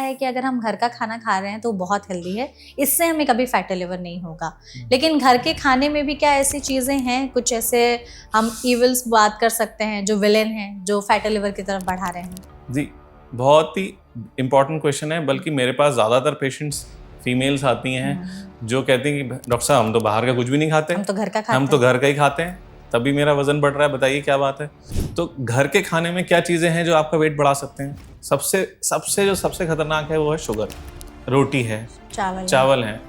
है कि अगर हम घर का खाना खा रहे हैं तो बहुत हेल्दी है, इससे हमें कभी फैटी लिवर नहीं होगा। लेकिन घर के खाने में भी क्या ऐसी चीज़ें हैं, कुछ ऐसे हम इविल्स बात कर सकते हैं जो विलेन हैं, जो फैटी लिवर की तरफ बढ़ा रहे हैं? जी, बहुत ही इम्पॉर्टेंट क्वेश्चन है। बल्कि मेरे पास ज़्यादातर पेशेंट्स फीमेल्स आती हैं जो कहती हैं कि डॉक्टर साहब हम तो बाहर का कुछ भी नहीं खाते, हम तो घर का खाते हम तो हैं। घर का ही खाते हैं, तभी मेरा वजन बढ़ रहा है, बताइए क्या बात है। तो घर के खाने में क्या चीज़ें हैं जो आपका वेट बढ़ा सकते हैं? सबसे खतरनाक है वो है शुगर। रोटी है, चावल है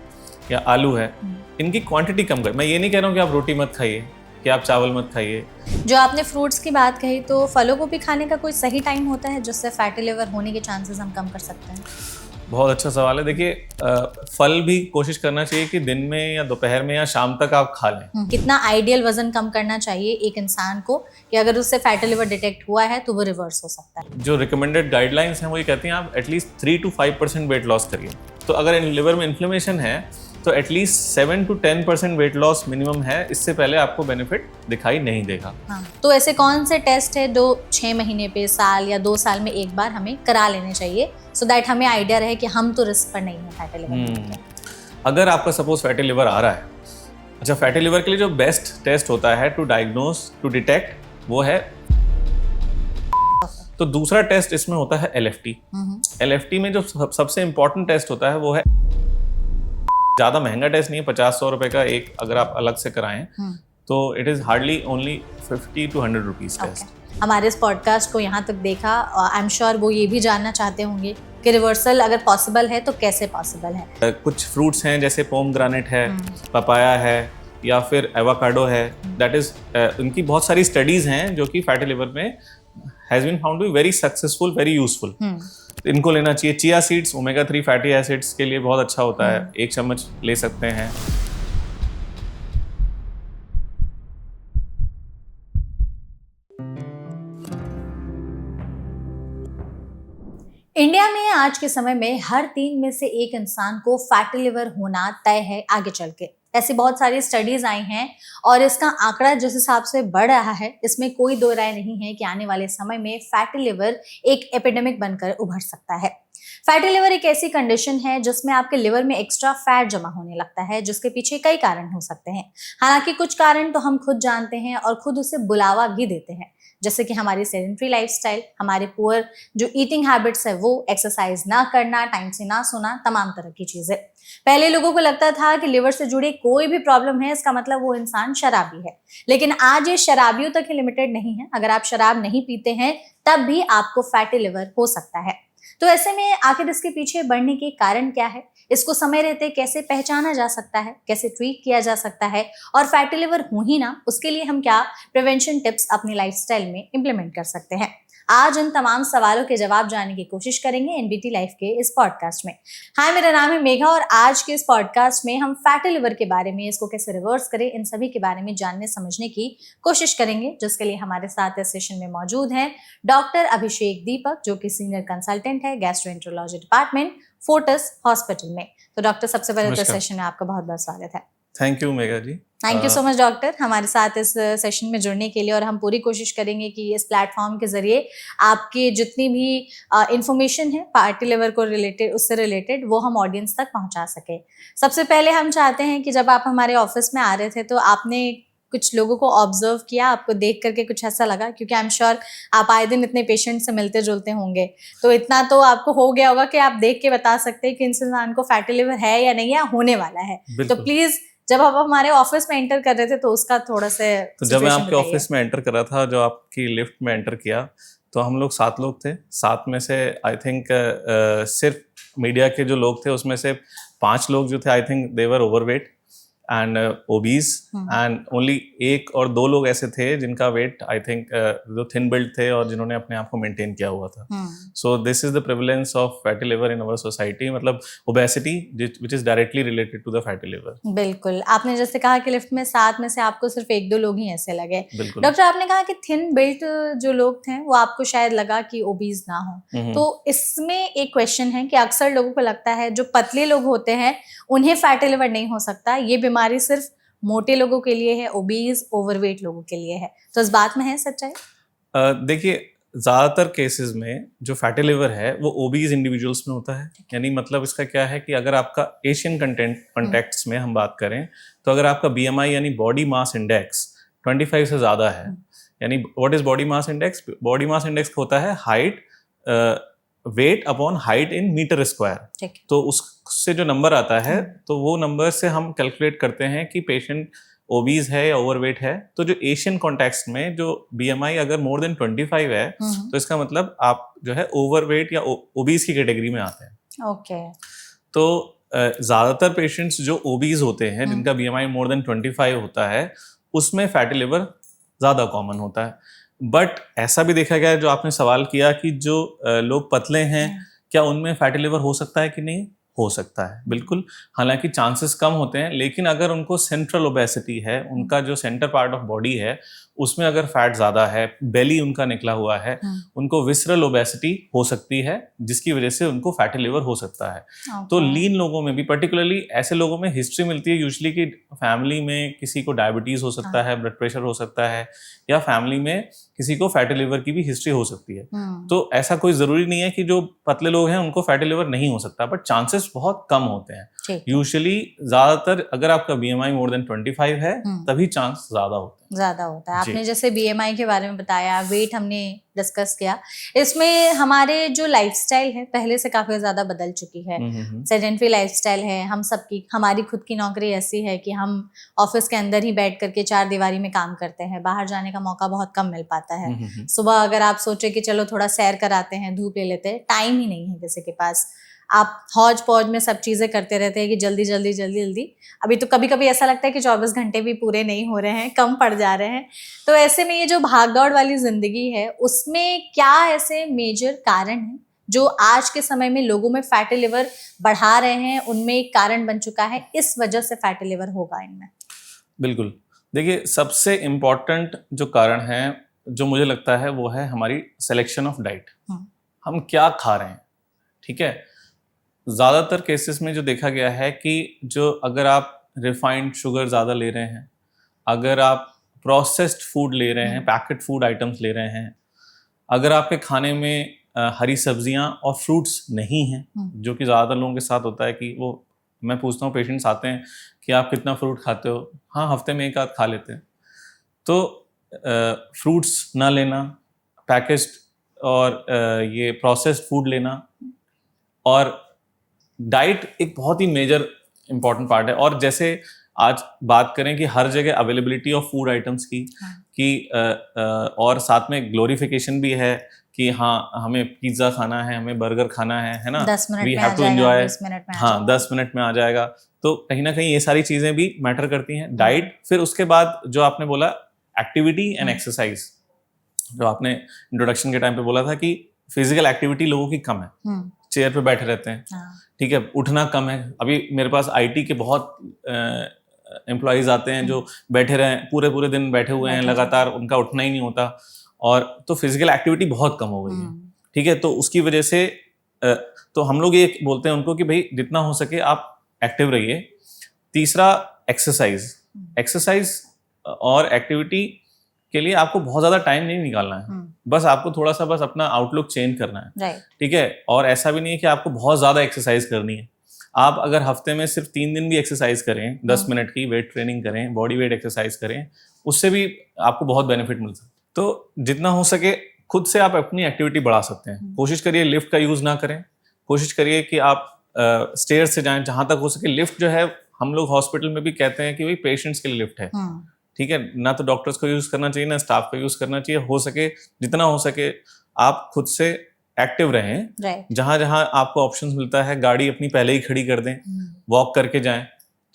या आलू है, इनकी क्वांटिटी कम कर। मैं ये नहीं कह रहा हूँ कि आप रोटी मत खाइए, कि आप चावल मत खाइए। जो आपने फ्रूट्स की बात कही, तो फलों को भी खाने का कोई सही टाइम होता है जिससे फैटी लिवर होने के चांसेस हम कम कर सकते हैं? बहुत अच्छा सवाल है। देखिए, फल भी कोशिश करना चाहिए कि दिन में या दोपहर में या शाम तक आप खा लें। कितना आइडियल वजन कम करना चाहिए एक इंसान को कि अगर उससे फैटी लिवर डिटेक्ट हुआ है तो वो रिवर्स हो सकता है? जो रिकमेंडेड गाइडलाइंस हैं वो ये कहती हैं आप एटलीस्ट 3 to 5% वेट लॉस करिए। तो अगर लिवर में इन्फ्लेमेशन है तो at least 7 to 10% weight loss minimum है, इससे पहले आपको बेनिफिट दिखाई नहीं देगा। हाँ, तो ऐसे कौन से टेस्ट है जो 6 महीने पे, साल या 2 साल में एक बार हमें करा लेने चाहिए, सो दैट हमें आइडिया रहे कि हम तो रिस्क पर नहीं है फैटी लिवर? अगर आपका सपोज फैटी लिवर आ रहा है, अच्छा, फैटी लिवर के लिए जो बेस्ट टेस्ट होता है टू डायग्नोज, टू डिटेक्ट, वो है, तो दूसरा टेस्ट इसमें होता है LFT। LFT में जो सबसे इंपॉर्टेंट टेस्ट होता है वो है, ज़्यादा महंगा टेस्ट नहीं है, 50-100 रुपए का एक, अगर आप अलग से कराएं तो it is hardly only 50 to 100 rupees test. हमारे इस पॉडकास्ट को यहाँ तक देखा, आई एम श्योर वो ये भी जानना चाहते होंगे कि रिवर्सल अगर पॉसिबल है तो कैसे पॉसिबल है। कुछ फ्रूट्स हैं जैसे पोमग्रानेट है, पपाया है या फिर एवोकाडो है, दैट इज उनकी बहुत सारी स्टडीज़ हैं जो कि फैटी लिवर में has been found to be very successful, very useful. इनको लेना चाहिए। Chia seeds omega 3 fatty acids के लिए बहुत अच्छा होता है, 1 चम्मच ले सकते हैं। इंडिया में आज के समय में हर 3 में से 1 इंसान को फैटी लिवर होना तय है आगे चल के। ऐसी बहुत सारी स्टडीज आई हैं और इसका आंकड़ा जिस हिसाब से बढ़ रहा है, इसमें कोई दो राय नहीं है कि आने वाले समय में फैटी लिवर एक एपिडेमिक बनकर उभर सकता है। फैटी लिवर एक ऐसी कंडीशन है जिसमें आपके लिवर में एक्स्ट्रा फैट जमा होने लगता है, जिसके पीछे कई कारण हो सकते हैं। हालांकि कुछ कारण तो हम खुद जानते हैं और खुद उसे बुलावा भी देते हैं, जैसे कि हमारी सेडेंटरी लाइफस्टाइल, हमारे पुअर जो ईटिंग हैबिट्स है वो, एक्सरसाइज ना करना, टाइम से ना सोना, तमाम तरह की चीजें। पहले लोगों को लगता था कि लिवर से जुड़ी कोई भी प्रॉब्लम है इसका मतलब वो इंसान शराबी है, लेकिन आज ये शराबियों तक ही लिमिटेड नहीं है। अगर आप शराब नहीं पीते हैं तब भी आपको फैटी लिवर हो सकता है। तो ऐसे में आखिर इसके पीछे बढ़ने के कारण क्या है, इसको समय रहते कैसे पहचाना जा सकता है, कैसे ट्रीट किया जा सकता है, और फैटी लिवर हो ही ना उसके लिए हम क्या प्रिवेंशन टिप्स अपनी लाइफस्टाइल में इंप्लीमेंट कर सकते हैं। आज इन तमाम सवालों के जवाब जानने की कोशिश करेंगे एनबीटी लाइफ के इस पॉडकास्ट में। हाय, मेरा नाम है मेघा और आज के इस पॉडकास्ट में हम फैटी लिवर के बारे में, इसको कैसे रिवर्स करें, इन सभी के बारे में जानने समझने की कोशिश करेंगे, जिसके लिए हमारे साथ इस सेशन में मौजूद हैं डॉक्टर अभिषेक दीपक, जो कि सीनियर कंसल्टेंट है गैस्ट्रोएंटरोलॉजी डिपार्टमेंट, फोर्टिस हॉस्पिटल में। तो डॉक्टर, सबसे पहले तो सेशन में आपका बहुत बहुत स्वागत है। Thank you Megha ji. Thank you so much doctor, हमारे साथ इस सेशन में जुड़ने के लिए। और हम पूरी कोशिश करेंगे कि इस प्लेटफॉर्म के जरिए आपकी जितनी भी इंफॉर्मेशन है फैटी लिवर को रिलेटेड, उससे रिलेटेड, वो हम ऑडियंस तक पहुंचा सके। सबसे पहले हम चाहते हैं कि जब आप हमारे ऑफिस में आ रहे थे तो आपने कुछ लोगों को ऑब्जर्व किया, आपको देख करके कुछ ऐसा लगा, क्योंकि आई एम श्योर आप आए दिन इतने पेशेंट से मिलते जुलते होंगे, तो इतना तो आपको हो गया होगा कि आप देख के बता सकते हैं कि इंसान को फैटी लिवर है या नहीं, या होने वाला है। तो प्लीज, जब आप हमारे ऑफिस में एंटर कर रहे थे तो उसका थोड़ा सा तो जब मैं आपके ऑफिस में एंटर कर रहा था, जो आपकी लिफ्ट में एंटर किया, तो हम लोग 7 लोग थे। 7 में से आई थिंक सिर्फ मीडिया के जो लोग थे उसमें से 5 लोग जो थे, I think they were overweight and obese, and only 1 और 2 लोग ऐसे थे जिनका वेट आई थिंक जो थिन बिल्ड थे और जिन्होंने अपने आप को मेंटेन किया हुआ था। So this is the prevalence of fatty liver in our society, मतलब obesity which is directly related to the fatty liver. बिल्कुल, आपने जैसे कहा कि लिफ्ट में 7 में से आपको सिर्फ 1-2 लोग ही ऐसे लगे। डॉक्टर, आपने कहा कि थिन बिल्ट जो लोग थे वो आपको शायद लगा कि ओबीज ना हो, तो इसमें एक क्वेश्चन है कि अक्सर लोगों को लगता है जो पतले लोग होते हैं उन्हें फैटी लिवर नहीं हो सकता, ये बीमारी सिर्फ मोटे लोगों के लिए है, ओबीज ओवरवेट लोगों के लिए है, तो इस बात में है सच्चाई? देखिए, ज़्यादातर केसेस में जो फैटी लिवर है वो ओबीज इंडिविजुअल्स में होता है। यानी मतलब इसका क्या है कि अगर आपका एशियन कंटेक्ट्स में हम बात करें तो अगर आपका बीएमआई यानी बॉडी मास इंडेक्स 25 से ज़्यादा है, यानी what is body mass index? Body mass index होता है height weight upon height in meter square. तो उससे जो नंबर आता है तो वो नंबर से हम कैलकुलेट करते हैं कि पेशेंट ओबीज है या ओवरवेट है। तो जो एशियन कॉन्टेक्स्ट में जो बीएमआई अगर मोर देन 25 है तो इसका मतलब आप जो है ओवरवेट या ओबीज की कैटेगरी में आते हैं। ओके। तो ज्यादातर पेशेंट्स जो ओबीज होते हैं जिनका बीएमआई मोर देन 25 होता है उसमें फैटी लिवर ज्यादा कॉमन होता है। बट ऐसा भी देखा गया है, जो आपने सवाल किया कि जो लोग पतले हैं क्या उनमें फैटी लिवर हो सकता है कि नहीं? हो सकता है, बिल्कुल। हालांकि चांसेस कम होते हैं, लेकिन अगर उनको सेंट्रल ओबेसिटी है, उनका जो सेंटर पार्ट ऑफ बॉडी है उसमें अगर फैट ज्यादा है, बेली उनका निकला हुआ है, उनको विसरल ओबेसिटी हो सकती है जिसकी वजह से उनको फैटी लिवर हो सकता है। तो लीन लोगों में भी, पर्टिकुलरली ऐसे लोगों में हिस्ट्री मिलती है यूजुअली कि फैमिली में किसी को डायबिटीज हो सकता है, ब्लड प्रेशर हो सकता है, या फैमिली में किसी को फैटी लिवर की भी हिस्ट्री हो सकती है। तो ऐसा कोई जरूरी नहीं है कि जो पतले लोग हैं उनको फैटी लिवर नहीं हो सकता, बट चांसेस बहुत कम होते हैं। यूजुअली ज्यादातर अगर आपका बीएमआई मोर देन 25 है तभी चांस ज्यादा होता है। आपने जैसे बीएमआई के बारे में बताया, वेट हमने डिस्कस किया, इसमें हमारे जो लाइफस्टाइल है पहले से काफी ज्यादा बदल चुकी है। सेडेंटरी लाइफस्टाइल है हम सबकी, हमारी खुद की नौकरी ऐसी है कि हम ऑफिस के अंदर ही बैठ करके चार दीवारी में काम करते हैं, बाहर जाने का मौका बहुत कम मिल पाता है। सुबह अगर आप सोचे कि चलो थोड़ा सैर कराते हैं, धूप ले लेते हैं, टाइम ही नहीं है किसी के पास। आप हौज पौज में सब चीजें करते रहते हैं कि जल्दी जल्दी जल्दी जल्दी। अभी तो कभी कभी ऐसा लगता है कि 24 घंटे भी पूरे नहीं हो रहे हैं, कम पड़ जा रहे हैं। तो ऐसे में ये जो भागदौड़ वाली जिंदगी है उसमें क्या ऐसे मेजर कारण हैं जो आज के समय में लोगों में फैटी लिवर बढ़ा रहे हैं, उनमें एक कारण बन चुका है, इस वजह से फैटी लिवर होगा इनमें? बिल्कुल, देखिए सबसे इम्पोर्टेंट जो कारण है जो मुझे लगता है वो है हमारी सिलेक्शन ऑफ डाइट। हम क्या खा रहे हैं, ठीक है। ज़्यादातर केसेस में जो देखा गया है कि जो अगर आप रिफाइंड शुगर ज़्यादा ले रहे हैं, अगर आप प्रोसेस्ड फूड ले रहे हैं, पैकेट फूड आइटम्स ले रहे हैं, अगर आपके खाने में हरी सब्जियां और फ्रूट्स नहीं हैं, जो कि ज़्यादातर लोगों के साथ होता है कि वो, मैं पूछता हूँ पेशेंट्स आते हैं कि आप कितना फ्रूट खाते हो? हाँ, हफ्ते में एक आध खा लेते हैं। तो फ्रूट्स ना लेना, पैकेज्ड और ये प्रोसेस्ड फूड लेना, और डाइट एक बहुत ही मेजर इंपॉर्टेंट पार्ट है। और जैसे आज बात करें कि हर जगह अवेलेबिलिटी ऑफ फूड आइटम्स की कि और साथ में ग्लोरिफिकेशन भी है कि हाँ हमें पिज्जा खाना है, हमें बर्गर खाना है ना, 10 मिनट वी में हैव आ टू जाएगा, एंजॉय, 20 मिनट में आ हाँ जाएगा। 10 मिनट में आ जाएगा। तो कहीं ना कहीं ये सारी चीजें भी मैटर करती हैं, डाइट। फिर उसके बाद जो आपने बोला एक्टिविटी एंड एक्सरसाइज, जो आपने इंट्रोडक्शन के टाइम पे बोला था कि फिजिकल एक्टिविटी लोगों की कम है, चेयर पे बैठे रहते हैं, ठीक है, उठना कम है। अभी मेरे पास आईटी के बहुत एम्प्लॉयज आते हैं जो बैठे रहे, पूरे पूरे दिन बैठे हुए हैं लगातार, उनका उठना ही नहीं होता, और तो फिजिकल एक्टिविटी बहुत कम हो गई है, ठीक है। तो उसकी वजह से तो हम लोग ये बोलते हैं उनको कि भाई जितना हो सके आप एक्टिव रहिए। तीसरा एक्सरसाइज और एक्टिविटी के लिए आपको बहुत ज्यादा टाइम नहीं निकालना है, बस आपको थोड़ा सा बस अपना आउटलुक चेंज करना है, ठीक है। और ऐसा भी नहीं है कि आपको बहुत ज्यादा एक्सरसाइज करनी है। आप अगर हफ्ते में सिर्फ 3 दिन भी एक्सरसाइज करें, 10 मिनट की वेट ट्रेनिंग करें, बॉडी वेट एक्सरसाइज करें, उससे भी आपको बहुत बेनिफिट मिल सकता है। तो जितना हो सके खुद से आप अपनी एक्टिविटी बढ़ा सकते हैं। कोशिश करिए लिफ्ट का यूज ना करें, कोशिश करिए कि आप स्टेयर से जाएं, जहां तक हो सके। लिफ्ट जो है हम लोग हॉस्पिटल में भी कहते हैं कि भाई पेशेंट्स के लिए लिफ्ट है, ठीक है, ना तो डॉक्टर्स को यूज करना चाहिए ना स्टाफ को यूज करना चाहिए। हो सके जितना हो सके आप खुद से एक्टिव रहें, जहां जहां आपको ऑप्शंस मिलता है गाड़ी अपनी पहले ही खड़ी कर दें, वॉक करके जाएं,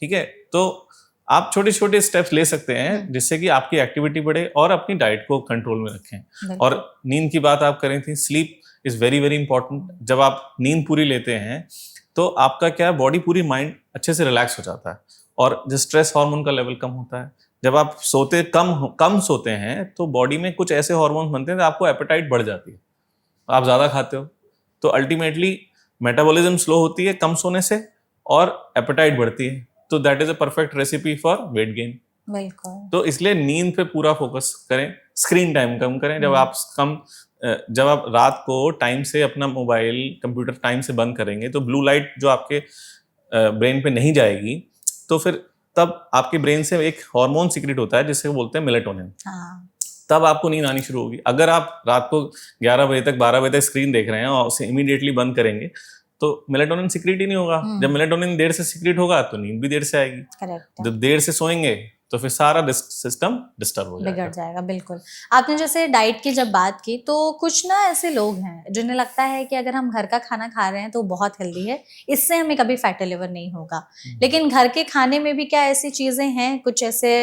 ठीक है। तो आप छोटे छोटे स्टेप्स ले सकते हैं जिससे कि आपकी एक्टिविटी बढ़े और अपनी डाइट को कंट्रोल में रखें। और नींद की बात आप करें थी, sleep is very very important. जब आप नींद पूरी लेते हैं तो आपका क्या है, बॉडी पूरी, माइंड अच्छे से रिलैक्स हो जाता है और जो स्ट्रेस हार्मोन का लेवल कम होता है। जब आप कम सोते हैं तो बॉडी में कुछ ऐसे हार्मोन्स बनते हैं तो आपको एपेटाइट बढ़ जाती है, आप ज्यादा खाते हो तो अल्टीमेटली मेटाबॉलिज्म स्लो होती है कम सोने से और एपेटाइट बढ़ती है। तो that is a perfect recipe for weight gain. बिल्कुल। तो इसलिए नींद पे पूरा फोकस करें, स्क्रीन टाइम कम करें। जब आप कम जब आप रात को टाइम से अपना मोबाइल कंप्यूटर टाइम से बंद करेंगे तो ब्लू लाइट जो आपके ब्रेन पे नहीं जाएगी, तो फिर तब आपके ब्रेन से एक हार्मोन सीक्रेट होता है जिसे बोलते हैं मेलेटोनिन। हाँ, तब आपको नींद आनी शुरू होगी। अगर आप रात को 11 बजे तक 12 बजे तक स्क्रीन देख रहे हैं और उसे इमीडिएटली बंद करेंगे तो मेलेटोनिन सीक्रेट ही नहीं होगा। जब मेलेटोनिन देर से सीक्रेट होगा तो नींद भी देर से आएगी। करेक्ट, जब देर से सोएंगे तो फिर सारा सिस्टम डिस्टर्ब हो बिगड़ जाएगा। जाएगा। बिल्कुल, आपने जैसे डाइट की जब बात की तो कुछ ना ऐसे लोग हैं जिन्हें लगता है कि अगर हम घर का खाना खा रहे हैं तो बहुत हेल्दी है, इससे हमें कभी फैटी लिवर नहीं होगा। लेकिन घर के खाने में भी क्या ऐसी चीजें हैं, कुछ ऐसे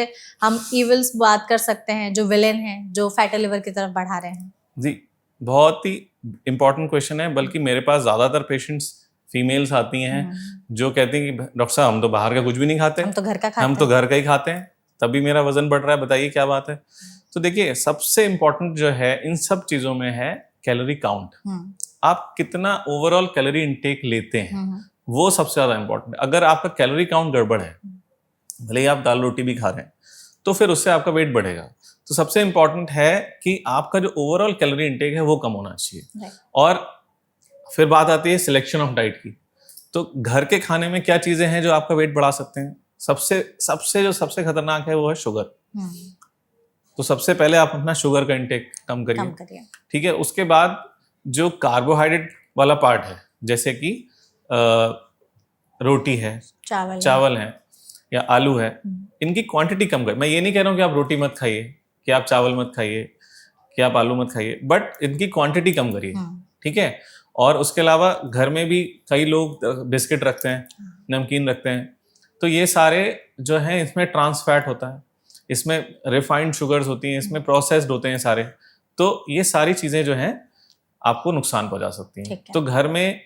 हम इविल्स बात कर सकते हैं जो विलेन हैं, जो फैटी लिवर की तरफ बढ़ा रहे हैं? जी, बहुत ही इंपॉर्टेंट क्वेश्चन है। बल्कि मेरे पास ज्यादातर पेशेंट्स फीमेल्स आती हैं जो कहती हैं कि डॉक्टर साहब हम तो बाहर का कुछ भी नहीं खाते, हम तो घर का खाते हम तो हैं। घर का ही खाते हैं, तभी मेरा वजन बढ़ रहा है, बताइए क्या बात है। तो देखिए, सबसे इंपॉर्टेंट जो है इन सब चीजों में है कैलोरी काउंट। आप कितना ओवरऑल कैलोरी इनटेक लेते हैं वो सबसे ज्यादा इंपॉर्टेंट है। अगर आपका कैलोरी काउंट गड़बड़ है, भले ही आप दाल रोटी भी खा रहे हैं, तो फिर उससे आपका वेट बढ़ेगा। तो सबसे इंपॉर्टेंट है कि आपका जो ओवरऑल कैलोरी इनटेक है वो कम होना चाहिए। और फिर बात आती है सिलेक्शन ऑफ डाइट की। तो घर के खाने में क्या चीजें हैं जो आपका वेट बढ़ा सकते हैं? सबसे खतरनाक है वो है शुगर। तो सबसे पहले आप अपना शुगर का इंटेक कम करिए। ठीक है, उसके बाद जो कार्बोहाइड्रेट वाला पार्ट है, जैसे कि रोटी है, चावल है या आलू है, इनकी क्वांटिटी कम करें। मैं ये नहीं कह रहा हूँ कि आप रोटी मत खाइए, कि आप चावल मत खाइए, कि आप आलू मत खाइए, बट इनकी क्वांटिटी कम करिए। ठीक है। और उसके अलावा घर में भी कई लोग बिस्किट रखते हैं, नमकीन रखते हैं, तो ये सारे जो हैं इसमें ट्रांस फैट होता है, इसमें रिफाइंड शुगर्स होती हैं, इसमें प्रोसेस्ड होते हैं सारे। तो ये सारी चीज़ें जो हैं आपको नुकसान पहुंचा सकती हैं। तो घर में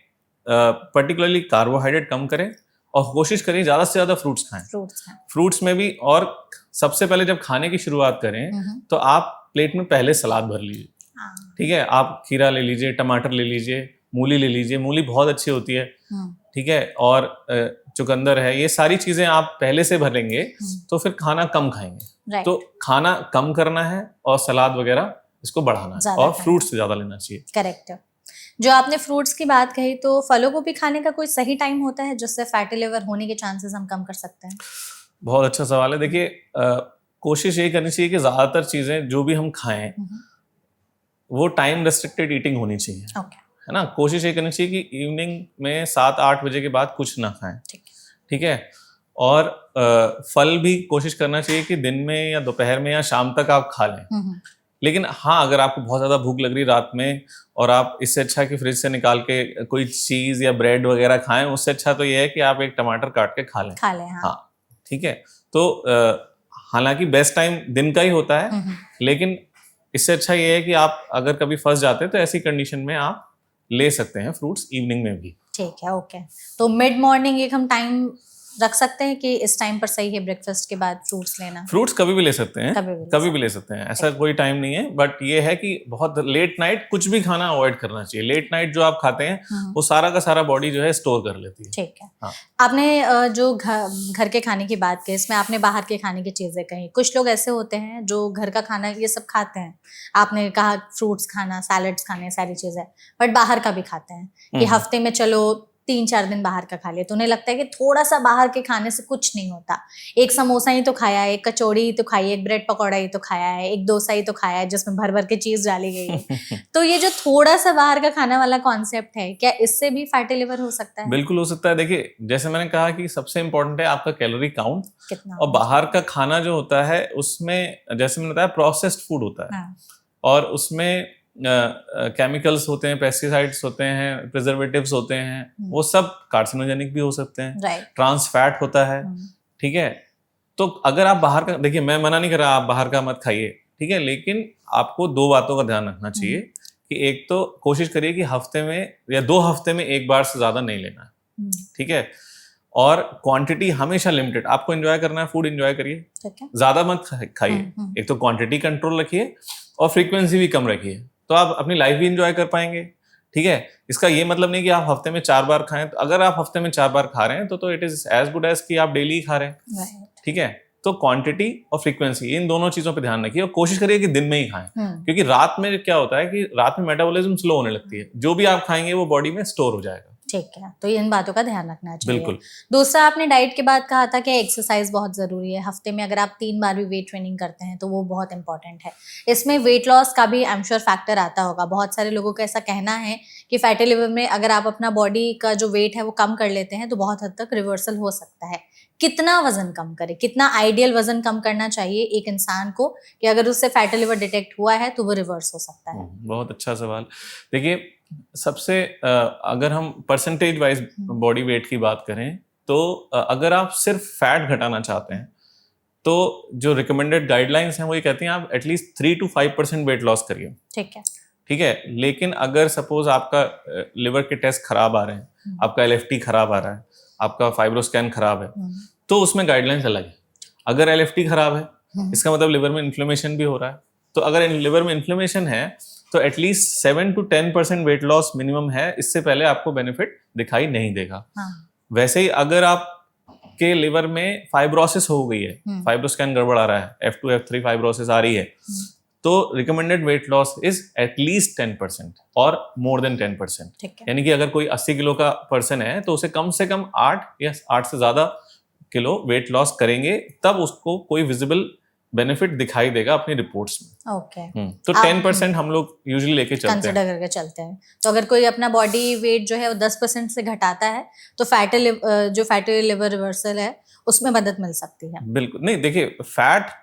पर्टिकुलरली कार्बोहाइड्रेट कम करें और कोशिश करिए ज़्यादा से ज़्यादा फ्रूट्स खाएं। फ्रूट्स में भी, और सबसे पहले जब खाने की शुरुआत करें तो आप प्लेट में पहले सलाद भर लीजिए। ठीक है, आप खीरा ले लीजिए, टमाटर ले लीजिए, मूली ले लीजिए, मूली बहुत अच्छी होती है। ठीक है, और चुकंदर है, ये सारी चीजें आप पहले से भरेंगे तो फिर खाना कम खाएंगे। तो खाना कम करना है और सलाद वगैरह इसको बढ़ाना है और फ्रूट्स ज्यादा लेना चाहिए। करेक्ट। जो आपने फ्रूट्स की बात कही, तो फलों को भी खाने का कोई सही टाइम होता है जिससे फैटी लिवर होने के चांसेस हम कम कर सकते हैं? बहुत अच्छा सवाल है। देखिए, कोशिश ये करनी चाहिए कि ज्यादातर चीजें जो भी हम खाएं वो टाइम रेस्ट्रिक्टेड ईटिंग होनी चाहिए। है ना, कोशिश ये करनी चाहिए कि इवनिंग में 7-8 बजे के बाद कुछ ना खाएं। ठीक है, और फल भी कोशिश करना चाहिए कि दिन में या दोपहर में या शाम तक आप खा लें। लेकिन हाँ, अगर आपको बहुत ज़्यादा भूख लग रही रात में और आप इससे अच्छा कि फ्रिज से निकाल के कोई चीज़ या ब्रेड वगैरह खाएं, उससे अच्छा तो ये है कि आप एक टमाटर काट के खा लें। हाँ, ठीक है। तो हालांकि बेस्ट टाइम दिन का ही होता है, लेकिन इससे अच्छा ये है कि आप अगर कभी फंस जाते हैं तो ऐसी कंडीशन में आप ले सकते हैं फ्रूट्स इवनिंग में भी। ठीक है, ओके। तो मिड मॉर्निंग एक हम टाइम रख सकते हैं कि इस टाइम पर सही है ब्रेकफास्ट के बाद फ्रूट्स लेना? फ्रूट्स कभी भी ले सकते हैं, कभी भी ले सकते हैं, ऐसा कोई टाइम नहीं है। बट ये है कि बहुत लेट नाइट कुछ भी खाना अवॉइड करना चाहिए। लेट नाइट जो आप खाते हैं वो सारा का सारा बॉडी जो है स्टोर कर लेती है। ठीक है। हाँ। आपने जो घर के खाने की बात की, इसमें आपने बाहर के खाने की चीजें कही। कुछ लोग ऐसे होते हैं जो घर का खाना ये सब खाते हैं, आपने कहा फ्रूट्स खाना, सैलड्स खाने, सारी चीजें, बट बाहर का भी खाते हैं कि हफ्ते में चलो 3-4 दिन बाहर का खा लिया, तो उन्हें लगता है कि थोड़ा सा बाहर के खाने से कुछ नहीं होता, एक समोसा ही तो खाया है, एक कचौड़ी ही तो खाई है, एक ब्रेड पकौड़ा ही तो खाया है, एक डोसा ही तो खाया है जिसमें भर भर के चीज डाली गई है। तो ये जो थोड़ा सा बाहर का खाना वाला कॉन्सेप्ट है, क्या इससे भी फैटी लिवर हो सकता है? बिल्कुल हो सकता है। देखिए, जैसे मैंने कहा कि सबसे इंपॉर्टेंट है आपका कैलोरी काउंट कितना, और बाहर का खाना जो होता है उसमें जैसे मैंने बताया प्रोसेस्ड फूड होता है। और उसमें केमिकल्स होते हैं, पेस्टिसाइड्स होते हैं, प्रिजर्वेटिव्स होते हैं, वो सब कार्सिनोजेनिक भी हो सकते हैं। ट्रांस फैट होता है। ठीक है, तो अगर आप बाहर का, देखिए मैं मना नहीं कर रहा आप बाहर का मत खाइए, ठीक है, लेकिन आपको 2 बातों का ध्यान रखना चाहिए कि एक तो कोशिश करिए कि हफ्ते में या 2 हफ्ते में एक बार से ज्यादा नहीं लेना है। ठीक है, और क्वांटिटी हमेशा लिमिटेड। आपको एंजॉय करना है, फूड एंजॉय करिए, ज्यादा मत खाइए। एक तो क्वांटिटी कंट्रोल रखिए और फ्रीक्वेंसी भी कम रखिए, तो आप अपनी लाइफ भी एंजॉय कर पाएंगे। ठीक है, इसका ये मतलब नहीं कि आप हफ्ते में 4 बार खाएं। तो अगर आप हफ्ते में 4 बार खा रहे हैं तो it is as good as कि आप डेली खा रहे हैं। ठीक है, तो क्वांटिटी और फ्रीक्वेंसी, इन दोनों चीजों पे ध्यान रखिए और कोशिश करिए कि दिन में ही खाएं, क्योंकि रात में क्या होता है कि रात में मेटाबॉलिज्म स्लो होने लगती है, जो भी आप खाएंगे वो बॉडी में स्टोर हो जाएगा। ठीक है, तो इन बातों का ध्यान रखना चाहिए। बिल्कुल। दूसरा, आपने डाइट के बाद कहा था कि एक्सरसाइज बहुत ज़रूरी है। हफ्ते में अगर आप 3 बार भी वेट ट्रेनिंग करते हैं तो वो बहुत इंपॉर्टेंट है। इसमें वेट लॉस का भी आई एम श्योर फैक्टर आता होगा। बहुत सारे लोगों का ऐसा कहना है कि फैटी लिवर में अगर आप अपना बॉडी का जो वेट है वो कम कर लेते हैं तो बहुत हद तक रिवर्सल हो सकता है। कितना वजन कम करे, कितना आइडियल वजन कम करना चाहिए एक इंसान को कि अगर उससे फैटी लिवर डिटेक्ट हुआ है तो वो रिवर्स हो सकता है? बहुत अच्छा सवाल। देखिए, सबसे अगर हम परसेंटेज वाइज बॉडी वेट की बात करें तो अगर आप सिर्फ फैट घटाना चाहते हैं तो जो रिकमेंडेड गाइडलाइंस हैं वो ये कहती हैं आप एटलीस्ट 3 to 5% वेट लॉस करिए। ठीक है, लेकिन अगर सपोज आपका लिवर के टेस्ट खराब आ रहे हैं, आपका LFT खराब आ रहा है, आपका फाइब्रोस्कैन खराब है, तो उसमें गाइडलाइंस अलग है। अगर LFT खराब है इसका मतलब लिवर में इन्फ्लेमेशन भी हो रहा है, तो अगर लिवर में इन्फ्लेमेशन है तो at least 7 to 10% weight loss minimum है, इससे पहले आपको बेनिफिट दिखाई नहीं देगा। वैसे ही अगर आप के लिवर में फाइब्रोसिस हो गई है, फाइब्रोस्कैन गड़बड़ आ रहा है, F2 F3 फाइब्रोसिस आ रही है, तो recommended weight loss is at least 10% और मोर देन 10%। यानी कि अगर कोई 80 किलो का पर्सन है तो उसे कम से कम 8 या 8 से ज्यादा किलो वेट लॉस करेंगे, तब उसको कोई विजिबल बेनिफिट दिखाई देगा अपनी रिपोर्ट्स में। ओके। तो 10% हम लोग यूजुअली लेके चलते हैं, कंसिडर करके चलते हैं। तो अगर कोई अपना बॉडी वेट जो है वो 10% से घटाता है तो फैटी लिवर रिवर्सल है उसमें मदद मिल सकती है। बिल्कुल नहीं, देखिए फैट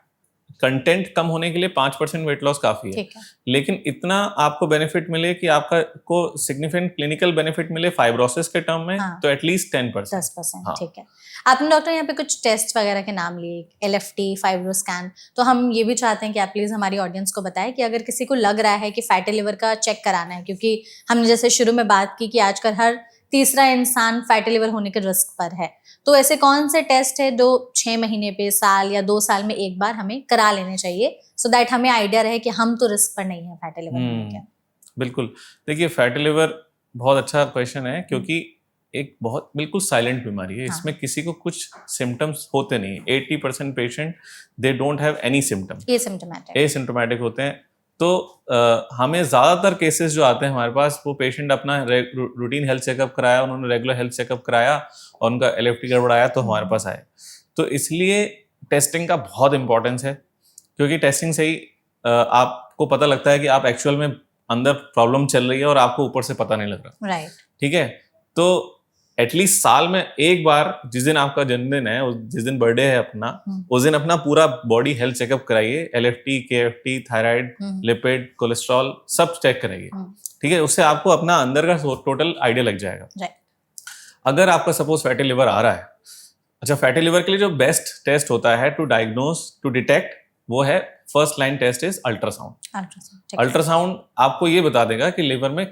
कंटेंट कम होने के लिए 5% वेट लॉस काफी है, लेकिन इतना आपको बेनिफिट मिले कि आपका को सिग्निफिकेंट क्लिनिकल बेनिफिट मिले फाइब्रोसिस के टर्म में, तो एटलीस्ट 10%। ठीक है। आपने डॉक्टर यहाँ पे कुछ टेस्ट वगैरह के नाम लिए, LFT, फाइब्रोस्कैन, तो हम ये भी चाहते हैं कि आप प्लीज हमारी ऑडियंस को बताएं कि अगर किसी को लग रहा है कि फैटी लिवर का चेक कराना है, क्योंकि हमने जैसे शुरू में बात की कि आजकल हर तीसरा इंसान फैटी लिवर होने के रिस्क पर है, तो ऐसे कौन से टेस्ट है जो 6 महीने पे, साल या 2 साल में एक बार हमें करा लेने चाहिए, सो दैट हमें आइडिया रहे कि हम तो रिस्क पर नहीं है फैटी लिवर होने के? बिल्कुल, देखिए फैटी लिवर बहुत अच्छा क्वेश्चन है, क्योंकि एक बहुत बिल्कुल साइलेंट बीमारी है। इसमें किसी को कुछ सिम्टम्स होते नहीं। 80% patient they don't have any symptom, asymptomatic होते हैं। तो हमें ज्यादातर केसेस जो आते हैं हमारे पास, वो पेशेंट अपना रूटीन हेल्थ चेकअप कराया, उन्होंने रेगुलर हेल्थ चेकअप कराया और उनका LFT गड़बड़ाया तो हमारे पास आए। तो इसलिए टेस्टिंग का बहुत इंपॉर्टेंस है, क्योंकि टेस्टिंग से ही आपको पता लगता है कि आप एक्चुअल में अंदर प्रॉब्लम चल रही है और आपको ऊपर से पता नहीं लग रहा। ठीक है, तो एटलीस्ट साल में एक बार, जिस दिन आपका जन्मदिन है, जिस दिन बर्थडे है अपना, उस दिन अपना पूरा बॉडी हेल्थ चेकअप कराइए। LFT, KFT, thyroid, lipid, cholesterol सब चेक कराइए। ठीक है, उससे आपको अपना अंदर का टोटल आइडिया लग जाएगा। अगर आपका सपोज फैटी लिवर आ रहा है, अच्छा, फैटी लिवर के लिए जो बेस्ट टेस्ट होता है टू डायग्नोज, टू डिटेक्ट, वो है first line test is ultrasound. Ultrasound आपको ये बता देगा कि लिवर में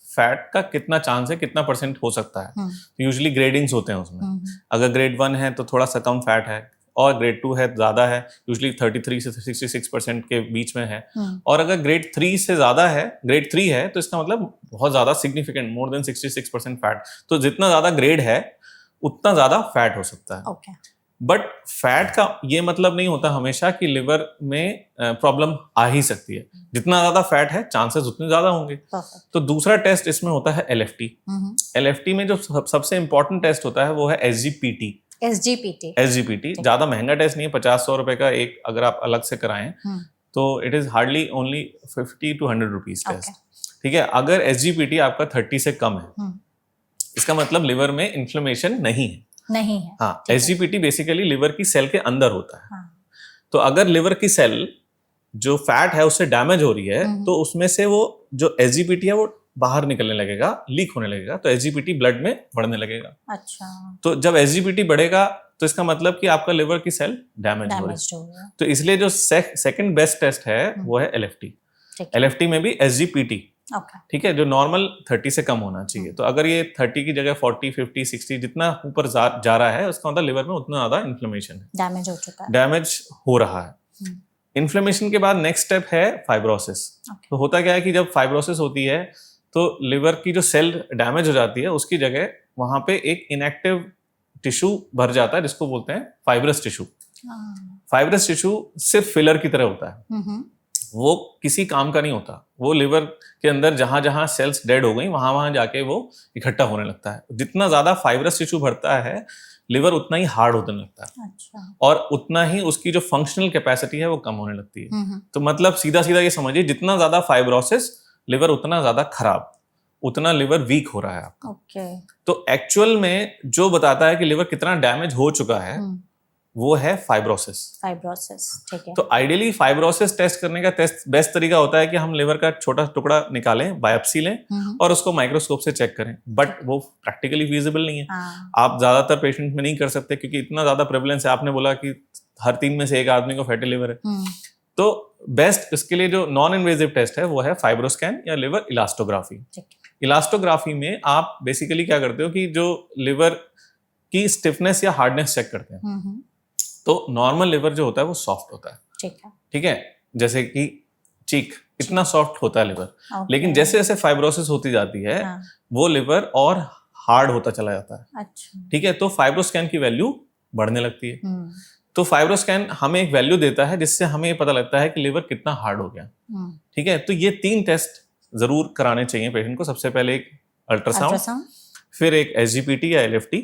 फैट का कितना चांस है, कितना % हो सकता है। तो यूजुअली ग्रेडिंग्स होते हैं उसमें। अगर ग्रेड 1 है तो थोड़ा सा कम फैट है, और ग्रेड 2 है ज्यादा है, यूजुअली 33 से 66% के बीच में है। और अगर ग्रेड 3 से ज्यादा है, ग्रेड 3 है, तो इसका मतलब बहुत ज्यादा सिग्निफिकेंट, मोर देन 66% फैट। तो जितना ज्यादा ग्रेड है उतना ज्यादा फैट हो सकता है। बट फैट का ये मतलब नहीं होता हमेशा कि लिवर में प्रॉब्लम आ ही सकती है। जितना ज्यादा फैट है चांसेस उतने ज्यादा होंगे। तो दूसरा टेस्ट इसमें होता है LFT। LFT में जो सबसे इंपॉर्टेंट टेस्ट होता है वो है SGPT। ज्यादा महंगा टेस्ट नहीं है, 50-100 रुपए का एक, अगर आप अलग से कराएं तो it is hardly only 50 to 100 rupees test. ठीक है, अगर SGPT आपका 30 से कम है, इसका मतलब लिवर में इन्फ्लेमेशन नहीं है। हाँ, SGPT बेसिकली लिवर की सेल के अंदर होता है। तो अगर लिवर की सेल जो फैट है उससे डैमेज हो रही है, तो उसमें से वो जो SGPT है वो बाहर निकलने लगेगा, लीक होने लगेगा, तो SGPT ब्लड में बढ़ने लगेगा। अच्छा। तो जब SGPT बढ़ेगा तो इसका मतलब कि आपका लिवर की सेल डैमेज हो रही है। तो इसलिए जो सेकंड बेस्ट टेस्ट है वो है LFT। LFT में भी SGPT, ठीक है, जो नॉर्मल 30 से कम होना चाहिए। तो अगर ये 30 की जगह 40, 50, 60 जितना ऊपर जा रहा है, उसका मतलब लिवर में उतना ज्यादा इन्फ्लेमेशन है, डैमेज हो चुका है, डैमेज हो रहा है। इन्फ्लेमेशन के बाद नेक्स्ट स्टेप है फाइब्रोसिस। तो होता क्या है कि जब फाइब्रोसिस होती है तो लिवर की जो सेल डैमेज हो जाती है, उसकी जगह वहां पे एक इनएक्टिव टिश्यू भर जाता है, जिसको बोलते हैं फाइब्रस टिश्यू। फाइब्रस टिश्यू सिर्फ फिलर की तरह होता है, वो किसी काम का नहीं होता। वो लिवर के अंदर जहां जहां सेल्स डेड हो गई वहां वहां जाके वो इकट्ठा होने लगता है। जितना ज्यादा फाइब्रस टिश्यू बढ़ता है लिवर उतना ही हार्ड होने लगता है। अच्छा। और उतना ही उसकी जो फंक्शनल कैपेसिटी है वो कम होने लगती है। तो मतलब सीधा सीधा ये समझिए, जितना ज्यादा फाइब्रोसिस लिवर उतना ज्यादा खराब, उतना लिवर वीक हो रहा है आपका। ओके। तो एक्चुअल में जो बताता है कि लिवर कितना डैमेज हो चुका है वो है फाइब्रोसिस। फाइब्रोसिस, ठीक है। तो आइडियली फाइब्रोसिस टेस्ट करने का बेस्ट तरीका होता है कि हम लिवर का छोटा टुकड़ा निकालें, बायोप्सी लें और उसको माइक्रोस्कोप से चेक करें, बट वो प्रैक्टिकली फीजिबल नहीं है। आप ज्यादातर पेशेंट में नहीं कर सकते क्योंकि इतना ज्यादा प्रेवलेंस है। आपने बोला कि हर 3 में से एक आदमी को फैटी लिवर है। तो बेस्ट इसके लिए जो नॉन इन्वेजिव टेस्ट है वो है फाइब्रोस्कैन या लिवर इलास्टोग्राफी। इलास्टोग्राफी में आप बेसिकली क्या करते हो कि जो लिवर की स्टिफनेस या हार्डनेस चेक करते हैं। तो नॉर्मल लिवर जो होता है वो सॉफ्ट होता है, ठीक है, जैसे कि चीक इतना सॉफ्ट होता है लिवर। लेकिन जैसे जैसे फाइब्रोसिस होती जाती है वो लिवर और हार्ड होता चला जाता है। अच्छा। ठीक है, तो फाइब्रोस्कैन की वैल्यू बढ़ने लगती है। तो फाइब्रोस्कैन हमें एक वैल्यू देता है जिससे हमें ये पता लगता है कि लिवर कितना हार्ड हो गया। ठीक है, तो ये 3 टेस्ट जरूर कराने चाहिए पेशेंट को। सबसे पहले एक अल्ट्रासाउंड, फिर एक SGPT या LFT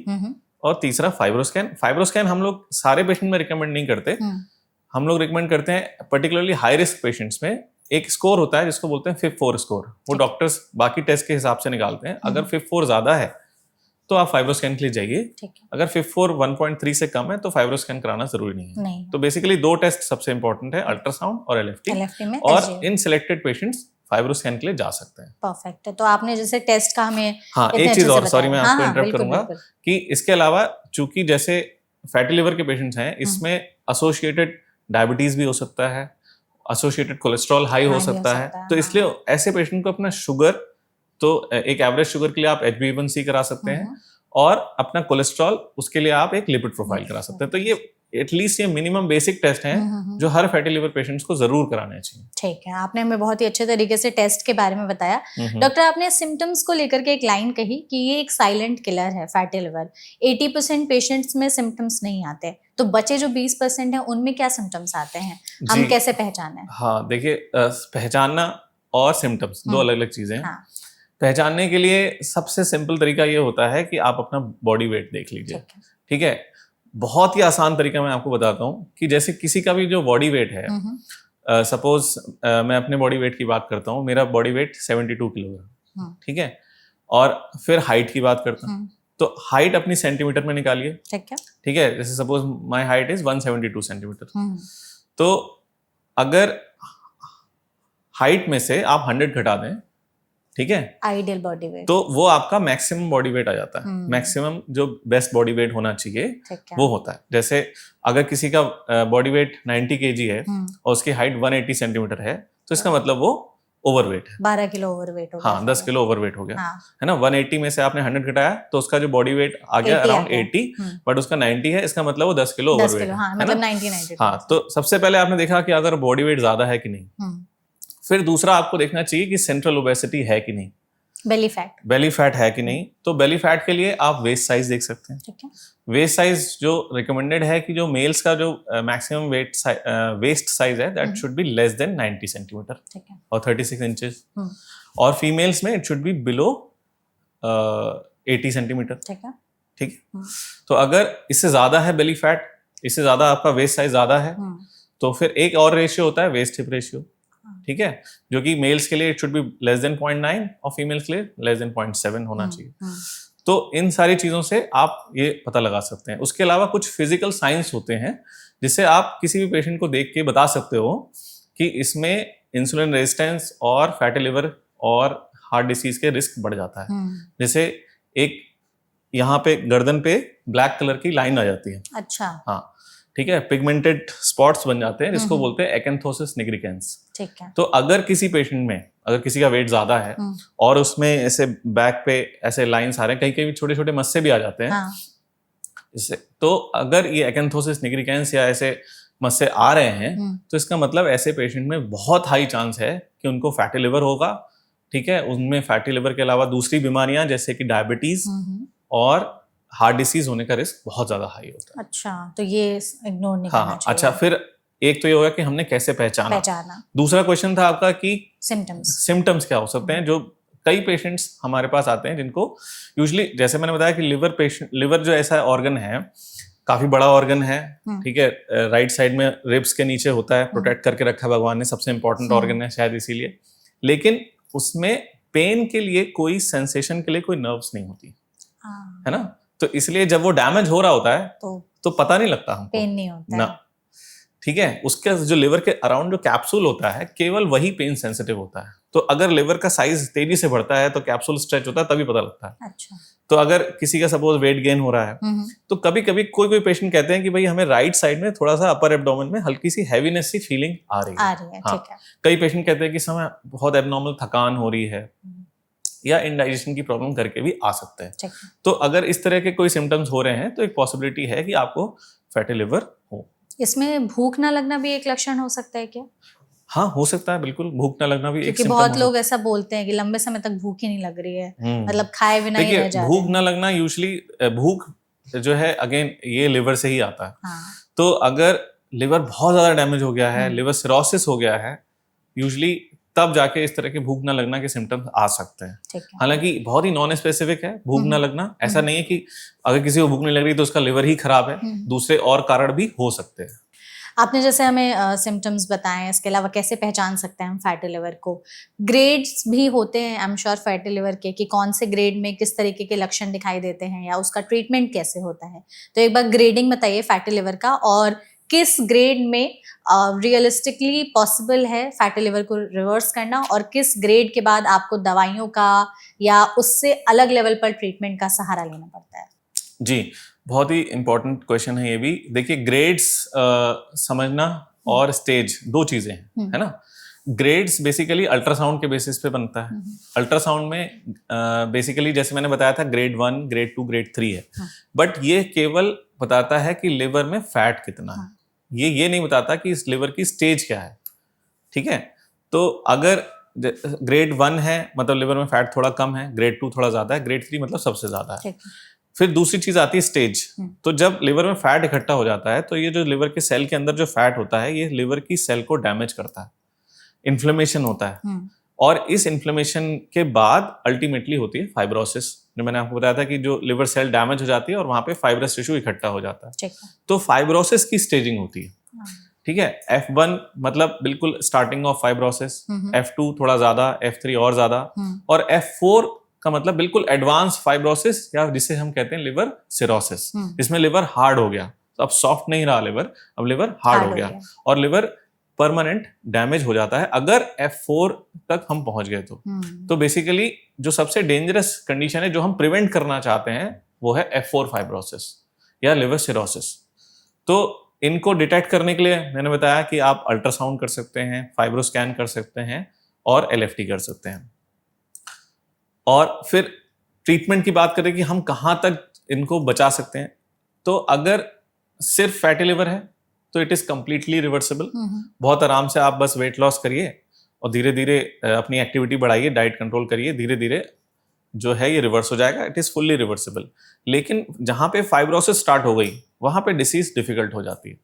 और तीसरा फाइब्रोस्कैन। फाइब्रोस्कैन हम लोग सारे पेशेंट में रिकमेंड नहीं करते। हम लोग रिकमेंड करते हैं पर्टिकुलरली हाई रिस्क पेशेंट्स में। एक स्कोर होता है जिसको बोलते हैं FIB-4 स्कोर। वो डॉक्टर्स बाकी टेस्ट के हिसाब से निकालते हैं। अगर FIB-4 ज्यादा है तो आप फाइब्रोस्कैन के लिए जाइए। अगर FIB-4 1.3 से कम है तो फाइब्रोस्कैन कराना जरूरी नहीं है। तो बेसिकली 2 टेस्ट सबसे इंपॉर्टेंट है, अल्ट्रासाउंड और LFT और इन सिलेक्टेड पेशेंट्स फाइब्रोस्कैन के लिए जा सकते हैं। परफेक्ट है। तो आपने जैसे टेस्ट का हमें एक चीज और, सॉरी मैं आपको इंटरप्ट करूंगा कि इसके अलावा चूंकि जैसे फैटी लिवर के पेशेंट्स हैं इसमें एसोसिएटेड डायबिटीज भी हो सकता है, एसोसिएटेड कोलेस्ट्रॉल हाई हो सकता है। तो इसलिए ऐसे पेशेंट को अपना शुगर, तो एक एवरेज शुगर के लिए आप HbA1c करा सकते हैं और अपना कोलेस्ट्रॉल उसके लिए आप एक लिपिड प्रोफाइल करा सकते हैं। तो ये एटलीस्ट ये मिनिमम बेसिक टेस्ट हैं जो हर फैटी लिवर पेशेंट्स को जरूर कराने चाहिए। ठीक है, आपने हमें बहुत ही अच्छे तरीके से टेस्ट के बारे में बताया। डॉक्टर, आपने सिम्टम्स को लेकर के एक लाइन कही कि ये एक साइलेंट किलर है फैटी लिवर। 80% पेशेंट्स में सिम्टम्स नहीं आते, तो बचे जो 20% हैं उनमें क्या सिम्टम्स आते हैं, हम कैसे पहचानें? हाँ देखिए, पहचानना और सिम्टम्स 2 अलग अलग चीजें हैं। पहचानने के लिए सबसे सिंपल तरीका ये होता है कि आप अपना बॉडी वेट देख लीजिए। ठीक है, बहुत ही आसान तरीका मैं आपको बताता हूँ कि जैसे किसी का भी जो बॉडी वेट है, सपोज मैं अपने बॉडी वेट की बात करता हूँ, मेरा बॉडी वेट 72 किलो है। ठीक है, और फिर हाइट की बात करता हूँ तो हाइट अपनी सेंटीमीटर में निकालिए। ठीक है, जैसे suppose my height is 172 centimetre. तो अगर हाइट में से आप 100 घटा दें, ठीक है, आइडियल बॉडी वेट, तो वो आपका मैक्सिमम बॉडी वेट आ जाता है। मैक्सिमम जो बेस्ट बॉडी वेट होना चाहिए वो होता है। जैसे अगर किसी का बॉडी वेट 90 kg है और उसकी हाइट 180 सेंटीमीटर है तो इसका मतलब वो ओवरवेट है, 12 किलो ओवरवेट हो गया। हाँ, 10 किलो ओवरवेट हो गया, है ना। 180 में से आपने 100 घटाया तो उसका जो बॉडी वेट आ गया अराउंड 80, बट उसका 90 है, इसका मतलब वो 10 किलो ओवरवेट है, मतलब 90। हाँ, तो सबसे पहले आपने देखा कि अगर बॉडी वेट ज्यादा है कि नहीं। फिर दूसरा आपको देखना चाहिए कि सेंट्रल ओबेसिटी है कि नहीं, बेली फैट है कि नहीं। तो बेली फैट के लिए आप वेस्ट साइज देख सकते हैं। वेस्ट साइज जो रिकमेंडेड है कि जो मेल्स का जो मैक्सिमम वेस्ट साइज है that should be less than 90 centimetre और 36 इंचेस, और फीमेल्स में it should be below 80 centimetre. ठीक है, तो अगर इससे ज्यादा है बेली फैट, इससे ज्यादा आपका वेस्ट साइज ज्यादा है, तो फिर एक और रेशियो होता है वेस्ट हिप रेशियो। ठीक है, जो कि मेल्स के लिए it should be less than 0.9 और फीमेल्स के लिए लेस देन 0.7 होना चाहिए। तो इन सारी चीजों से आप ये पता लगा सकते हैं। उसके अलावा कुछ फिजिकल साइंस होते हैं जिससे आप किसी भी पेशेंट को देख के बता सकते हो कि इसमें इंसुलिन रेजिस्टेंस और फैटी लिवर और हार्ट डिसीज के रिस्क बढ़ जाता है। जैसे एक यहाँ पे गर्दन पे ब्लैक कलर की लाइन आ जाती है। अच्छा, हाँ, ठीक है, पिगमेंटेड स्पॉट्स बन जाते हैं जिसको बोलते हैं एक्एंथोसिस निग्रिकेंस। ठीक है, तो अगर किसी पेशेंट में, अगर किसी का वेट ज्यादा है और उसमें ऐसे बैक पे ऐसे लाइंस आ रहे हैं, कहीं कहीं छोटे छोटे मस्से भी आ जाते हैं, हाँ, इससे, तो अगर ये एक्एंथोसिस निग्रिकेंस या ऐसे मस्से आ रहे हैं तो इसका मतलब ऐसे पेशेंट में बहुत हाई चांस है कि उनको फैटी लिवर होगा। ठीक है, उनमें फैटी लिवर के अलावा दूसरी बीमारियां जैसे कि डायबिटीज और हार्ट डिसीज होने का रिस्क बहुत ज्यादा हाई होता है। अच्छा, तो ये इग्नोर नहीं हाँ करना हाँ, चाहिए। अच्छा, फिर एक तो ये होगा कि हमने कैसे पहचाना। दूसरा क्वेश्चन था आपका कि सिम्टम्स क्या हो सकते हैं, जो कई पेशेंट्स हमारे पास आते हैं जिनको यूजुअली, जैसे मैंने बताया कि लिवर जो ऐसा ऑर्गन है, काफी बड़ा ऑर्गन है, ठीक है, राइट साइड में रिब्स के नीचे होता है, प्रोटेक्ट करके रखा है भगवान ने, सबसे इंपॉर्टेंट ऑर्गन है शायद इसीलिए। लेकिन उसमें पेन के लिए कोई सेंसेशन के लिए कोई नर्व्स नहीं होती है ना, तो इसलिए जब वो डैमेज हो रहा होता है तो पता नहीं लगता हमको, पेन नहीं होता ना, ठीक है। उसके जो लिवर के अराउंड जो कैप्सूल होता है, केवल वही पेन सेंसिटिव होता है। तो अगर लिवर का साइज तेजी से बढ़ता है तो कैप्सूल स्ट्रेच होता है, तभी पता लगता है। अच्छा। तो अगर किसी का सपोज वेट गेन हो रहा है, तो कभी कभी कोई पेशेंट कहते हैं कि भाई हमें राइट साइड में थोड़ा सा अपर एब्डोमेन में हल्की सी हैवीनेस सी फीलिंग आ रही है। हाँ, ठीक है। कई पेशेंट कहते हैं कि समय बहुत एबनॉर्मल थकान हो रही है, या इंडाइजेशन की प्रॉब्लम करके भी आ सकते हैं। तो अगर इस तरह के कोई सिम्टम्स हो रहे हैं तो एक पॉसिबिलिटी है कि आपको फैटी लिवर हो। इसमें भूख ना लगना भी एक लक्षण हो सकता है क्या? हाँ, हो सकता है, बिल्कुल, भूख ना लगना भी क्योंकि बहुत लोग ऐसा बोलते हैं कि लंबे समय तक भूख ही नहीं लग रही है, मतलब खाए बिना ही रह जा रहे हैं। भूख ना लगना यूजुअली, भूख जो है अगेन ये लिवर से ही आता है। हाँ। तो अगर लिवर बहुत ज्यादा डैमेज हो गया है, लिवर सिरोसिस हो गया है, यूजुअली तब जाके इस तरह के भूख ना लगना के सिम्टम्स आ सकते हैं। हालांकि बहुत ही नॉन स्पेसिफिक है भूख ना लगना, ऐसा नहीं है कि अगर किसी को भूख नहीं लग रही तो उसका लिवर ही खराब है, दूसरे और कारण भी हो सकते हैं। आपने जैसे हमें सिम्टम्स बताए, इसके अलावा कैसे पहचान सकते हैं हम फैटी लिवर को? ग्रेड्स भी होते हैं I am sure fatty liver के, कि कौन से ग्रेड में किस तरीके के लक्षण दिखाई देते हैं या उसका ट्रीटमेंट कैसे होता है। तो एक बार ग्रेडिंग बताइए फैटी लिवर का, और किस ग्रेड में रियलिस्टिकली पॉसिबल है फैटी लिवर को रिवर्स करना, और किस ग्रेड के बाद आपको दवाइयों का या उससे अलग लेवल पर ट्रीटमेंट का सहारा लेना पड़ता है? जी, बहुत ही इंपॉर्टेंट क्वेश्चन है ये भी। देखिए, ग्रेड्स समझना और स्टेज दो चीजें हैं, है ना। ग्रेड्स बेसिकली अल्ट्रासाउंड के बेसिस पे बनता है। अल्ट्रासाउंड में बेसिकली जैसे मैंने बताया था, ग्रेड 1, ग्रेड 2, ग्रेड 3 है, बट ये केवल बताता है कि लिवर में फैट कितना है, ये नहीं बताता कि इस लिवर की स्टेज क्या है, ठीक है। तो अगर ग्रेड 1 है मतलब लिवर में फैट थोड़ा कम है, ग्रेड 2 थोड़ा ज्यादा है, ग्रेड 3 मतलब सबसे ज्यादा है। फिर दूसरी चीज आती है स्टेज। तो जब लिवर में फैट इकट्ठा हो जाता है तो ये जो लिवर के सेल के अंदर जो फैट होता है, ये लिवर की सेल को डैमेज करता है, इन्फ्लेमेशन होता है, और इस इन्फ्लेमेशन के बाद अल्टीमेटली होती है फाइब्रोसिस, जो मैंने आपको बताया था कि जो लिवर सेल डैमेज हो जाती है और वहां पे फाइब्रस टिश्यू इकट्ठा हो जाता है। तो फाइब्रोसिस की स्टेजिंग होती है, ठीक है। F1 मतलब बिल्कुल स्टार्टिंग ऑफ फाइब्रोसिस, F2 थोड़ा ज्यादा, F3 और ज्यादा, और F4 का मतलब बिल्कुल एडवांस फाइब्रोसिस, या जिसे हम कहते हैं लिवर सिरोसिस, जिसमें लिवर हार्ड हो गया। तो अब सॉफ्ट नहीं रहा लिवर, अब लिवर हार्ड हो गया, और लिवर परमानेंट डैमेज हो जाता है अगर F4 तक हम पहुंच गए तो बेसिकली जो सबसे डेंजरस कंडीशन है जो हम प्रिवेंट करना चाहते हैं वो है F4 फाइब्रोसिस या लिवर सिरोसिस। तो इनको डिटेक्ट करने के लिए मैंने बताया कि आप अल्ट्रासाउंड कर सकते हैं, फाइब्रोस्कैन कर सकते हैं, और LFT कर सकते हैं। और फिर ट्रीटमेंट की बात करें कि हम कहाँ तक इनको बचा सकते हैं, तो अगर सिर्फ फैटी लिवर है तो इट इज कंप्लीटली रिवर्सिबल। बहुत आराम से आप बस वेट लॉस करिए और धीरे धीरे अपनी एक्टिविटी बढ़ाइए, डाइट कंट्रोल करिए, धीरे धीरे जो है ये रिवर्स हो जाएगा, इट इज फुल्ली रिवर्सिबल। लेकिन जहां पे फाइब्रोसिस स्टार्ट हो गई वहां पे डिसीज डिफिकल्ट हो जाती है,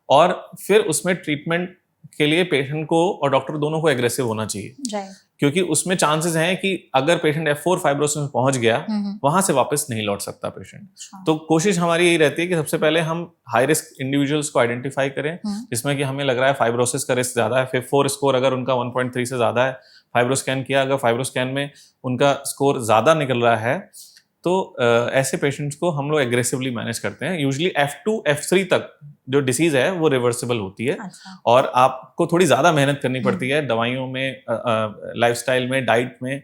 और फिर उसमें ट्रीटमेंट के लिए पेशेंट को और डॉक्टर दोनों को एग्रेसिव होना चाहिए, क्योंकि उसमें चांसेस हैं कि अगर पेशेंट F4 फाइब्रोसिस में पहुंच गया वहां से वापस नहीं लौट सकता पेशेंट। तो कोशिश हमारी यही रहती है कि सबसे पहले हम हाई रिस्क इंडिविजुअल्स को आइडेंटिफाई करें जिसमें कि हमें लग रहा है फाइब्रोसिस का रिस्क ज्यादा है, F4 स्कोर अगर उनका 1.3 से ज्यादा है, फाइब्रोस्कैन किया, अगर फाइब्रोस्कैन में उनका स्कोर ज्यादा निकल रहा है तो ऐसे पेशेंट्स को हम लोग एग्रेसिवली मैनेज करते हैं। यूजुअली F2 F3 तक जो डिसीज है वो रिवर्सिबल होती है। और आपको थोड़ी ज्यादा मेहनत करनी पड़ती है दवाइयों में, लाइफस्टाइल में, डाइट में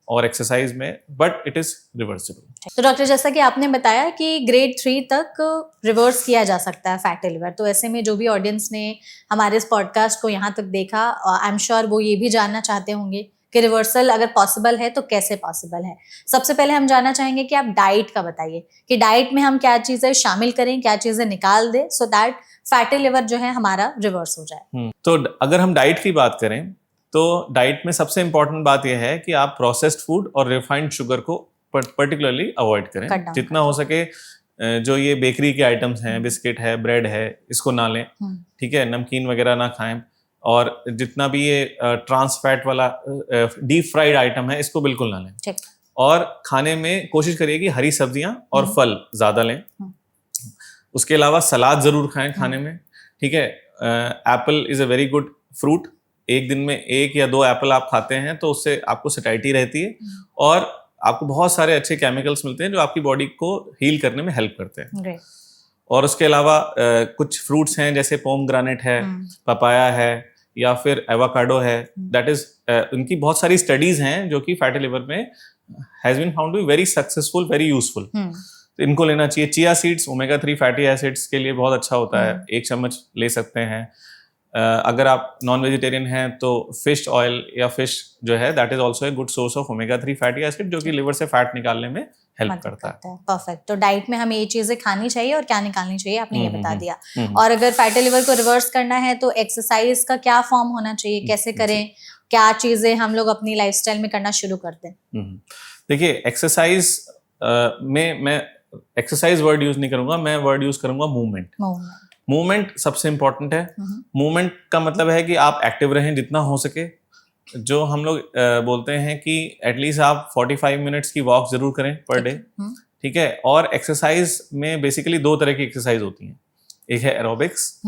और एक्सरसाइज में, बट इट इज रिवर्सिबल। तो डॉक्टर, जैसा कि आपने बताया कि ग्रेड 3 तक रिवर्स किया जा सकता है फैटी लिवर, तो ऐसे में जो भी ऑडियंस ने हमारे इस पॉडकास्ट को यहाँ तक देखा, आई एम श्योर वो ये भी जानना चाहते होंगे कि रिवर्सल अगर पॉसिबल है तो कैसे पॉसिबल है। सबसे पहले हम जानना चाहेंगे कि आप डाइट का बताइए कि डाइट में हम क्या चीजें शामिल करें, क्या चीजें निकाल दें, सो दैट फैटी लिवर जो है हमारा रिवर्स हो जाए। तो अगर हम डाइट की बात करें तो डाइट में सबसे इंपॉर्टेंट बात यह है कि आप प्रोसेस्ड फूड और रिफाइंड शुगर को पर्टिकुलरली अवॉइड Cut करें, down जितना हो सके। जो ये बेकरी के आइटम्स हैं, बिस्किट है, ब्रेड है, इसको ना लें, ठीक है, नमकीन वगैरह ना खाएं, और जितना भी ये ट्रांस फैट वाला डीप फ्राइड आइटम है, इसको बिल्कुल ना लें। ठीक। और खाने में कोशिश करिए कि हरी सब्जियां और फल ज्यादा लें। उसके अलावा सलाद जरूर खाएं खाने में, ठीक है। Apple is a very good fruit. एक दिन में 1 या 2 एप्पल आप खाते हैं तो उससे आपको सैटिस्फैक्टी रहती है, और आपको बहुत सारे अच्छे केमिकल्स मिलते हैं जो आपकी बॉडी को हील करने में हेल्प करते हैं। और उसके अलावा कुछ फ्रूट्स हैं जैसे पोमग्रेनेट है, पपाया है, या फिर एवोकाडो है, दैट इज उनकी बहुत सारी स्टडीज हैं जो कि फैटी लिवर में has been found to be very successful, very useful. तो इनको लेना चाहिए। Chia seeds omega 3 fatty acids के लिए बहुत अच्छा होता है, 1 चम्मच ले सकते हैं। अगर आप नॉन वेजिटेरियन हैं तो फिश ऑयल या फिश जो है that is also a good source of omega 3 fatty acid, जो कि लिवर से फैट निकालने में हेल्प करता है। परफेक्ट। तो डाइट में हमें ये चीजें खानी चाहिए और क्या निकालनी चाहिए, आपने ये बता दिया। और अगर फैटी लिवर को रिवर्स करना है तो एक्सरसाइज का क्या फॉर्म होना चाहिए, कैसे करें, क्या चीजें हम लोग अपनी लाइफस्टाइल में करना शुरू कर दें? देखिए, एक्सरसाइज में मैं एक्सरसाइज वर्ड यूज नहीं करूंगा, मैं वर्ड यूज करूंगा मूवमेंट। मूवमेंट सबसे इंपॉर्टेंट है। मूवमेंट का मतलब है कि आप एक्टिव रहें जितना हो सके। जो हम लोग बोलते हैं कि एटलीस्ट आप 45 मिनट्स की वॉक जरूर करें पर डे, ठीक है। और एक्सरसाइज में बेसिकली 2 तरह की एक्सरसाइज होती हैं। एक है एरोबिक्स,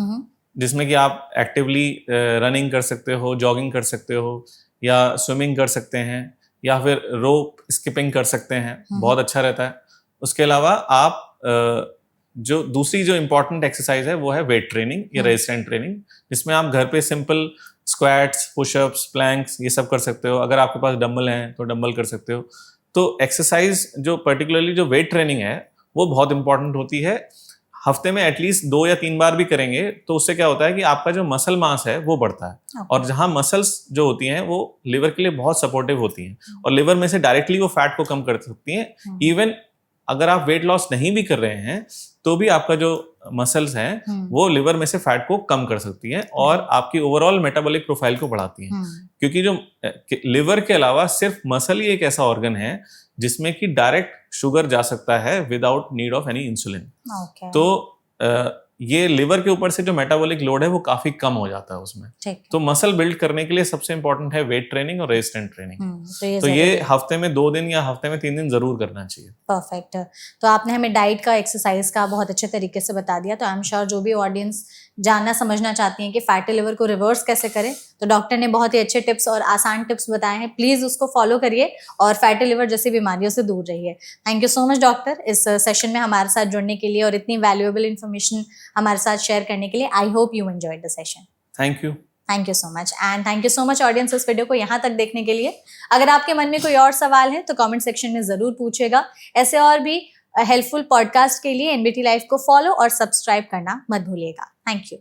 जिसमें कि आप एक्टिवली रनिंग कर सकते हो, जॉगिंग कर सकते हो, या स्विमिंग कर सकते हैं, या फिर रोप स्किपिंग कर सकते हैं, बहुत अच्छा रहता है। उसके अलावा आप जो दूसरी जो इम्पोर्टेंट एक्सरसाइज है वो है वेट ट्रेनिंग या रेजिस्टेंट ट्रेनिंग, जिसमें आप घर पे सिंपल स्क्वाट्स, पुशअप्स, प्लैंक्स ये सब कर सकते हो। अगर आपके पास डंबल हैं तो डंबल कर सकते हो। तो एक्सरसाइज जो पर्टिकुलरली जो वेट ट्रेनिंग है वो बहुत इंपॉर्टेंट होती है। हफ्ते में एटलीस्ट 2 या 3 बार भी करेंगे तो उससे क्या होता है कि आपका जो मसल मास है वो बढ़ता है। और जहाँ मसल्स जो होती हैं वो लिवर के लिए बहुत सपोर्टिव होती हैं, और लिवर में से डायरेक्टली वो फैट को कम कर सकती हैं। इवन अगर आप वेट लॉस नहीं भी कर रहे हैं तो भी आपका जो मसल्स हैं वो लिवर में से फैट को कम कर सकती हैं और आपकी ओवरऑल मेटाबॉलिक प्रोफाइल को बढ़ाती हैं। क्योंकि जो लिवर के अलावा सिर्फ मसल ही एक ऐसा ऑर्गन है जिसमें कि डायरेक्ट शुगर जा सकता है without need of any insulin. तो ये लिवर के ऊपर से जो मेटाबॉलिक लोड है वो काफी कम हो जाता है उसमें। तो मसल बिल्ड करने के लिए सबसे इंपॉर्टेंट है वेट ट्रेनिंग और रेजिस्टेंट ट्रेनिंग। तो ये हफ्ते में 2 दिन या हफ्ते में 3 दिन जरूर करना चाहिए। परफेक्ट। तो आपने हमें डाइट का, एक्सरसाइज का बहुत अच्छे तरीके से बता दिया। तो आई एम श्योर जो भी ऑडियंस जानना समझना चाहती हैं कि फैटी लिवर को रिवर्स कैसे करें, तो डॉक्टर ने बहुत ही अच्छे टिप्स और आसान टिप्स बताए हैं। प्लीज उसको फॉलो करिए और फैटी लिवर जैसी बीमारियों से दूर रहिए। Thank you so much doctor, इस सेशन में हमारे साथ जुड़ने के लिए और इतनी वैल्यूएबल इन्फॉर्मेशन हमारे साथ शेयर करने के लिए। I hope you enjoyed the session. Thank you so much. And thank you so much audience इस वीडियो को यहाँ तक देखने के लिए। अगर आपके मन में कोई और सवाल है तो कमेंट सेक्शन में जरूर पूछेगा। ऐसे और भी हेल्पफुल पॉडकास्ट के लिए एनबीटी लाइव को फॉलो और सब्सक्राइब करना मत भूलिएगा। Thank you.